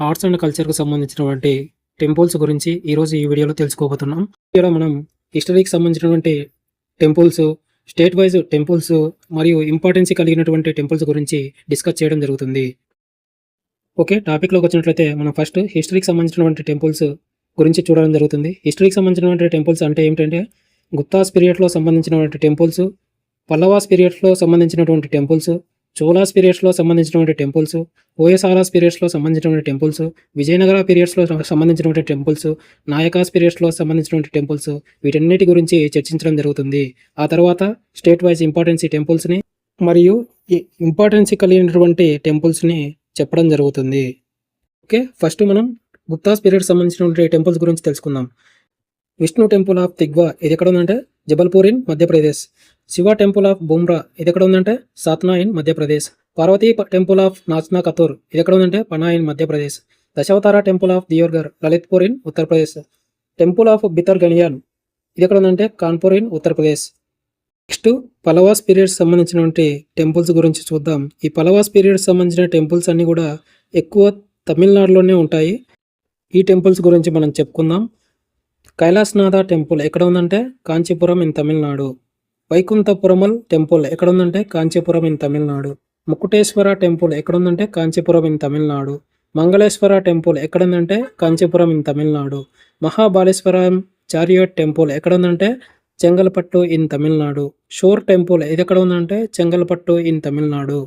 Arts and కల్చర్‌కు సంబంధించినటువంటి temples గురించి ఈరోజు ఈ వీడియోలో తెలుసుకోబోతున్నాం. వీడియోలో మనం హిస్టరీకి సంబంధించినటువంటి టెంపుల్స్, స్టేట్ వైస్ టెంపుల్స్ మరియు ఇంపార్టెన్సీ కలిగినటువంటి టెంపుల్స్ గురించి డిస్కస్ చేయడం జరుగుతుంది. ఓకే, టాపిక్‌లోకి వచ్చినట్లయితే మనం ఫస్ట్ హిస్టరీకి సంబంధించినటువంటి టెంపుల్స్ గురించి చూడడం జరుగుతుంది. హిస్టరీకి సంబంధించినటువంటి టెంపుల్స్ అంటే ఏమిటంటే గుప్తాస్ పీరియడ్‌లో సంబంధించినటువంటి టెంపుల్స్, పల్లవాస్ పీరియడ్స్‌లో సంబంధించినటువంటి టెంపుల్స్, చోళాస్ పీరియడ్స్‌లో సంబంధించినటువంటి టెంపుల్స్, హోయసాలాస్ పీరియడ్స్‌లో సంబంధించినటువంటి టెంపుల్స్, విజయనగర పీరియడ్స్‌లో సంబంధించినటువంటి టెంపుల్స్, నాయకాస్ పీరియడ్స్‌లో సంబంధించినటువంటి టెంపుల్స్, వీటన్నిటి గురించి చర్చించడం జరుగుతుంది. ఆ తర్వాత స్టేట్ వైజ్ ఇంపార్టెన్సీ టెంపుల్స్ని మరియు ఇంపార్టెన్సీ కలిగినటువంటి టెంపుల్స్ని చెప్పడం జరుగుతుంది. ఓకే, ఫస్ట్ మనం గుప్తాస్ పీరియడ్ సంబంధించినటువంటి టెంపుల్స్ గురించి తెలుసుకుందాం. విష్ణు టెంపుల్ ఆఫ్ దిగ్వా ఇది ఎక్కడ ఉందంటే Jabalpur in Madhya Pradesh. Shiva temple of Bhumra ఇది ఎక్కడ ఉందంటే Satna in Madhya Pradesh. Parvati temple of Nachna Kuthar ఇది ఎక్కడ ఉందంటే Panna in Madhya Pradesh. Dashavatara temple of Deogarh Lalitpur in Uttar Pradesh. Temple of Bhitargaon ఇది ఎక్కడ ఉందంటే Kanpur in Uttar Pradesh. Next Pallavas periods సంబంధించినటువంటి టెంపుల్స్ గురించి చూద్దాం. ఈ పల్లవాస్ పీరియడ్స్ సంబంధించిన టెంపుల్స్ అన్నీ కూడా ఎక్కువ తమిళనాడులోనే ఉంటాయి. ఈ టెంపుల్స్ గురించి మనం చెప్పుకుందాం. కైలాసనాథ టెంపుల్ ఎక్కడ ఉందంటే కాంచీపురం ఇన్ తమిళనాడు. వైకుంఠపురమల్ టెంపుల్ ఎక్కడ ఉందంటే కాంచీపురం ఇన్ తమిళనాడు. ముకుటేశ్వర టెంపుల్ ఎక్కడ ఉందంటే కాంచీపురం ఇన్ తమిళనాడు. మంగళేశ్వర టెంపుల్ ఎక్కడ ఉందంటే Kanchipuram in Tamil Nadu. Mahabaleshwaram chariot temple ఎక్కడ ఉందంటే Chengalpattu in Tamil Nadu. Shore temple ఇది ఎక్కడ ఉందంటే Chengalpattu in Tamil Nadu.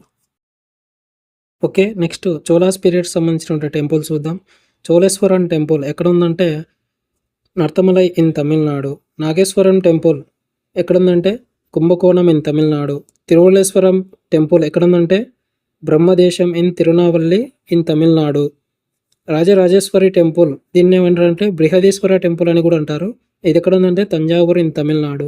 Okay, next Cholas period సంబంధించిన టెంపుల్స్ చూద్దాం. చోళేశ్వరం టెంపుల్ ఎక్కడ ఉందంటే నర్తమలై ఇన్ తమిళనాడు. నాగేశ్వరం టెంపుల్ ఎక్కడుందంటే కుంభకోణం ఇన్ తమిళనాడు. తిరువలేశ్వరం టెంపుల్ ఎక్కడుందంటే Brahmadesam in తిరునావల్లి in Tamil Nadu. Rajarajeshwari temple దీన్ని ఏమంటారంటే బృహదీశ్వర టెంపుల్ అని కూడా అంటారు. ఇది ఎక్కడ ఉందంటే తంజావూరు ఇన్ తమిళనాడు.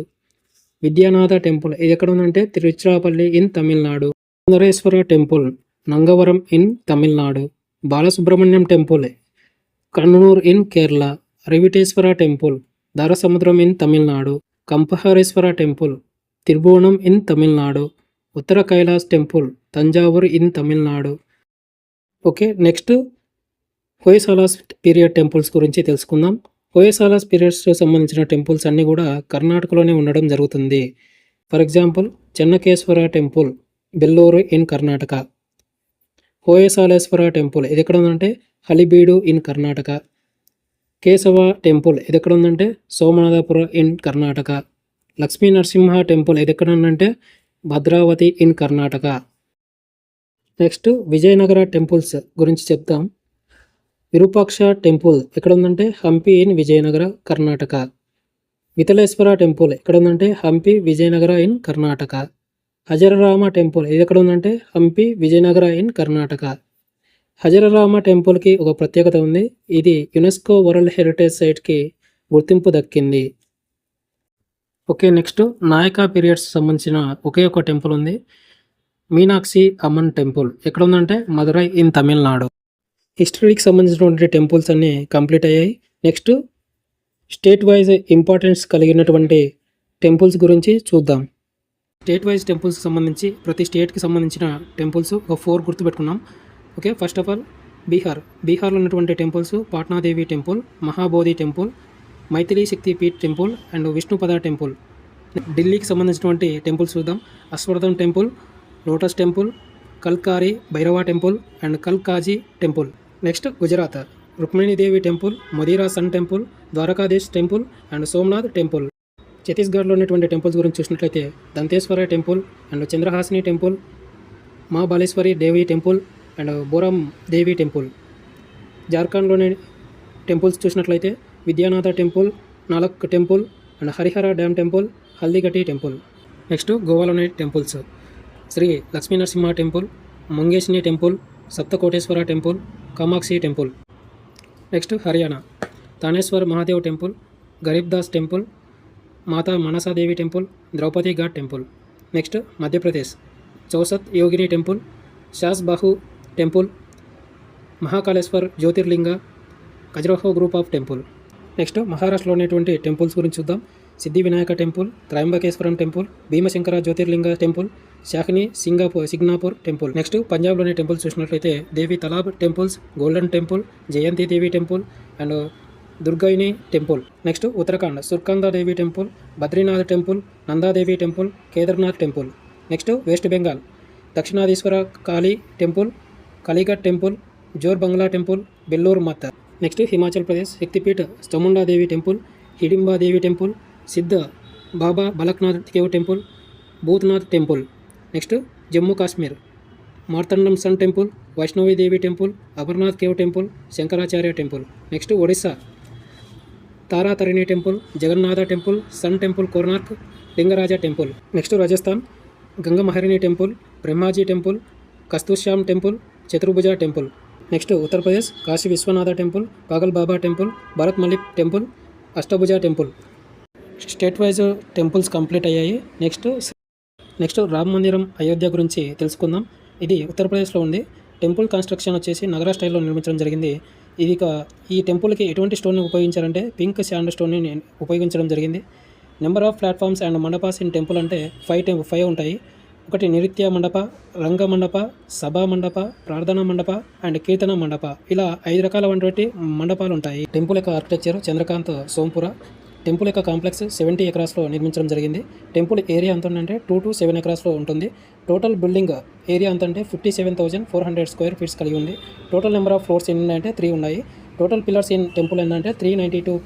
విద్యానాథ టెంపుల్ ఇది ఎక్కడ ఉందంటే Tiruchirappalli in Tamil Nadu. Sundareshwara temple Nangavaram in Tamil Nadu. Balasubramanyam temple Kannur in Kerala. Raviteshwara temple Darasamudram in Tamil Nadu. Kampahareshwara temple Tribhuvanam in Tamil Nadu. Uttara Kailas temple Thanjavur in Tamil Nadu. Okay, next Hoysalas period temples గురించి తెలుసుకుందాం. హోయసాలాస్ పీరియడ్స్ సంబంధించిన టెంపుల్స్ అన్నీ కూడా కర్ణాటకలోనే ఉండడం జరుగుతుంది. For example Chennakeshwara temple Belur in Karnataka. Hoysaleswara temple ఇది ఎక్కడ ఉందంటే హలిబీడు ఇన్ కర్ణాటక. కేశవ టెంపుల్ ఇది ఎక్కడ ఉందంటే సోమనాథపుర ఇన్ కర్ణాటక. లక్ష్మీ నరసింహ టెంపుల్ ఇది ఎక్కడ ఉందంటే Bhadravati in Karnataka. Next Vijayanagara temples గురించి చెప్తాం. విరూపాక్ష టెంపుల్ ఎక్కడ ఉందంటే హంపి ఇన్ విజయనగర కర్ణాటక. వితలేశ్వర టెంపుల్ ఎక్కడ ఉందంటే హంపి విజయనగర ఇన్ కర్ణాటక. హజరరామ టెంపుల్ ఇది ఎక్కడ ఉందంటే హంపి విజయనగర ఇన్ కర్ణాటక. హజరరామ టెంపుల్కి ఒక ప్రత్యేకత ఉంది. ఇది యునెస్కో వరల్డ్ హెరిటేజ్ సైట్కి గుర్తింపు దక్కింది. ఓకే, నెక్స్ట్ నాయకా పీరియడ్స్ సంబంధించిన ఒకే ఒక టెంపుల్ ఉంది. మీనాక్షి అమ్మన్ టెంపుల్ ఎక్కడ ఉందంటే మదురై ఇన్ తమిళనాడు. హిస్టరీకి సంబంధించినటువంటి టెంపుల్స్ అన్నీ కంప్లీట్ అయ్యాయి. నెక్స్ట్ స్టేట్ వైజ్ ఇంపార్టెన్స్ కలిగినటువంటి టెంపుల్స్ గురించి చూద్దాం. స్టేట్ వైజ్ టెంపుల్స్ సంబంధించి ప్రతి స్టేట్కి సంబంధించిన టెంపుల్స్ ఒక 4 గుర్తుపెట్టుకున్నాం. ఓకే, ఫస్ట్ ఆఫ్ ఆల్ బీహార్లో ఉన్నటువంటి temples Patnadevi temple, Mahabodhi temple, Maithili Shaktipeeth temple and Vishnupada temple. ఢిల్లీకి సంబంధించినటువంటి టెంపుల్స్ చూద్దాం. Akshardham temple, lotus temple, Kilkari Bhairav temple and Kalkaji temple. Next Gujarat Rukminidevi temple, Modhera sun temple, Dwarkadhish temple and Somnath temple. ఛత్తీస్గఢ్లో ఉన్నటువంటి టెంపుల్స్ గురించి చూసినట్లయితే Danteshwari temple and Chandrahasini temple, Maa Baleshwari Devi temple and Boram Devi temple. జార్ఖండ్లోని టెంపుల్స్ చూసినట్లయితే Vidyanatha temple, Nalak temple and Harihara Dham temple, Haldighati temple. Next గోవాలోని టెంపుల్స్ శ్రీ లక్ష్మీ నరసింహ టెంపుల్, మంగేష్ని temple, Saptakoteshwar temple, Kamakshi temple. Next Haryana Thaneshwar Mahadev temple, Garibdas temple, Mata Mansadevi temple, Draupadi Ghat temple. Next Madhya Pradesh Chausath Yogini temple, Saas Bahu temple, Mahakaleshwar Jyotirlinga, Khajuraho group of temple. Next మహారాష్ట్రలో ఉన్నటువంటి temples గురించి చూద్దాం. Siddhi Vinayaka temple, Trimbakeshwaram temple, Bhimashankar Jyotirlinga temple, Shani Shingnapur temple. Next పంజాబ్లోని temples చూసినట్లయితే దేవి Talab temples, golden temple, Jayanti Devi temple and Durgiana temple. Next Uttarakhand Surkanda Devi temple, Badrinath temple, Nandadevi temple, Kedarnath temple. Next west Bengal Dakshineswar Kali temple, Kalighat temple, Jor Bangla temple, Belur Math. Next Himachal Pradesh Shaktipeetha Chamundadevi temple, Hidimba Devi temple, Siddh Baba Balaknath cave temple, Bhootnath temple. Next Jammu Kashmir Martandam sun temple, Vaishnavi Devi temple, Amarnath cave temple, Shankaracharya temple. Next Odisha Taratarini temple, Jagannatha temple, sun temple Konark, Lingaraja temple. Next Rajasthan Gangamaharini temple, Brahmaji temple, Kasturshyam temple, Chaturbhuja temple. Next Uttar Pradesh Kashi Vishwanatha temple, Pagal Baba temple, Bharat Malik temple, Ashtabhuja temple. State wise temples complete అయ్యాయి. Next Rama మందిరం అయోధ్య గురించి తెలుసుకుందాం. ఇది ఉత్తరప్రదేశ్లో ఉంది. Temple construction వచ్చేసి నగర స్టైల్లో నిర్మించడం జరిగింది. ఈ టెంపుల్కి ఎటువంటి స్టోన్ని ఉపయోగించారంటే పింక్ శాండ్ స్టోన్ని ఉపయోగించడం జరిగింది. Number of platforms and mandapas in temple అంటే 5 ఉంటాయి. ఒకటి నృత్య మండప, రంగ మండప, సభా మండప, ప్రార్థనా మండప అండ్ కీర్తన మండప. ఇలా 5 రకాలైనటువంటి మండపాలు ఉంటాయి. టెంపుల్ యొక్క ఆర్కిటెక్చర్ చంద్రకాంత్ సోంపుర. టెంపుల్ యొక్క కాంప్లెక్స్ 70 ఎకరాస్లో నిర్మించడం జరిగింది. టెంపుల్ ఏరియా ఎంత ఉందంటే 2 to 7 ఎకరాస్లో ఉంటుంది. టోటల్ బిల్డింగ్ ఏరియా ఎంత అంటే 57,400 స్క్వేర్ ఫీట్స్ కలిగి ఉంది. టోటల్ నెంబర్ ఆఫ్ ఫ్లోర్స్ ఎన్ని అంటే 3 ఉన్నాయి. టోటల్ పిల్లర్స్ ఇన్ టెంపుల్ ఏంటంటే 392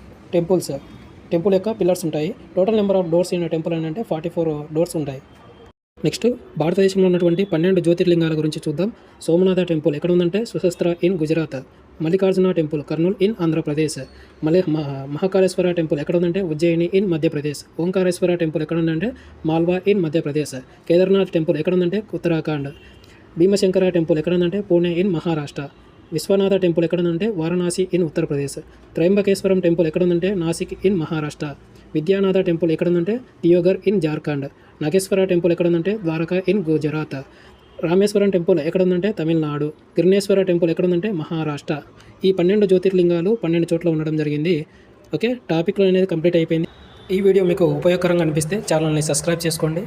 టెంపుల్ యొక్క పిల్లర్స్ ఉంటాయి. Total number of doors in temple ఏంటంటే 44 డోర్స్ ఉంటాయి. నెక్స్ట్ భారతదేశంలో ఉన్నటువంటి 12 జ్యోతిర్లింగాల గురించి చూద్దాం. సోమనాథ టెంపుల్ ఎక్కడ ఉందంటే Saurashtra in Gujarat. Mallikarjuna temple Kurnool in Andhra Pradesh. Mahakaleshwara temple ఎక్కడ ఉందంటే ఉజ్జయిని ఇన్ మధ్యప్రదేశ్. ఓంకారేశ్వర టెంపుల్ ఎక్కడ ఉందంటే మాల్వా ఇన్ మధ్యప్రదేశ్. కేదార్నాథ్ టెంపుల్ ఎక్కడ ఉందంటే ఉత్తరాఖండ్. భీమశంకర టెంపుల్ ఎక్కడ ఉందంటే పూణే ఇన్ మహారాష్ట్ర. విశ్వనాథ టెంపుల్ ఎక్కడ ఉందంటే వారణాసి ఇన్ ఉత్తరప్రదేశ్. త్రయంబకేశ్వరం టెంపుల్ ఎక్కడ ఉందంటే నాసిక్ ఇన్ మహారాష్ట్ర. విద్యానాథ టెంపుల్ ఎక్కడ ఉందంటే దియోగర్ ఇన్ జార్ఖండ్. నాగేశ్వర టెంపుల్ ఎక్కడ ఉందంటే ద్వారకా ఇన్ గుజరాత్. రామేశ్వరం టెంపుల్ ఎక్కడ ఉందంటే తమిళనాడు. గిరినేశ్వర టెంపుల్ ఎక్కడ ఉందంటే మహారాష్ట్ర. ఈ 12 జ్యోతిర్లింగాలు 12 చోట్ల ఉండడం జరిగింది. ఓకే, టాపిక్లో అనేది కంప్లీట్ అయిపోయింది. ఈ వీడియో మీకు ఉపయోగకరంగా అనిపిస్తే ఛానల్ని సబ్స్క్రైబ్ చేసుకోండి.